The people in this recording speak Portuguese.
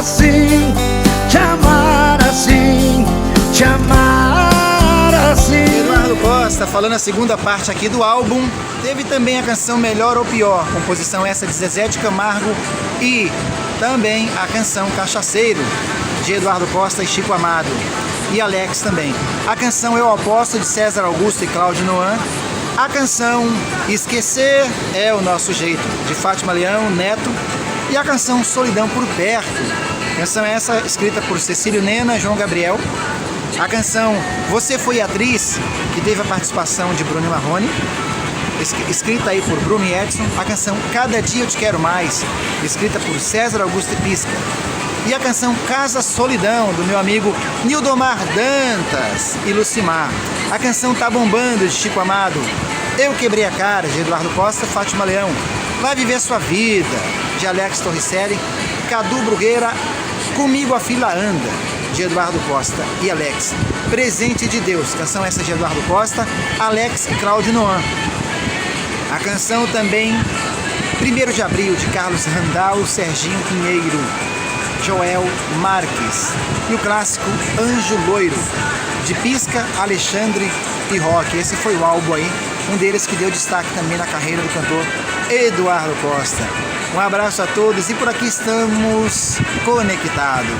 assim, te amar assim, te amar assim. Eduardo Costa falando a segunda parte aqui do álbum. Teve também a canção Melhor ou Pior, composição essa de Zezé de Camargo, e também a canção Cachaceiro, de Eduardo Costa e Chico Amado, e Alex também. A canção Eu Aposto, de César Augusto e Cláudio Noan. A canção Esquecer é o Nosso Jeito, de Fátima Leão, Neto. E a canção Solidão por Perto, canção essa escrita por Cecílio Nena e João Gabriel. A canção Você Foi Atriz, que teve a participação de Bruno Marrone, escrita aí por Bruno e Edson. A canção Cada Dia Eu Te Quero Mais, escrita por César Augusto e Pisca. E a canção Casa Solidão, do meu amigo Nildomar Dantas e Lucimar. A canção Tá Bombando, de Chico Amado. Eu Quebrei a Cara, de Eduardo Costa e Fátima Leão. Vai Viver Sua Vida, de Alex Torricelli. Cadu Brugueira, Comigo a Fila Anda, de Eduardo Costa e Alex. Presente de Deus, canção essa de Eduardo Costa, Alex e Cláudio Noan. A canção também 1º de Abril, de Carlos Randal, Serginho Pinheiro, Joel Marques. E o clássico Anjo Loiro, de Pisca, Alexandre e Roque. Esse foi o álbum aí, um deles que deu destaque também na carreira do cantor Eduardo Costa. Um abraço a todos e por aqui estamos conectados.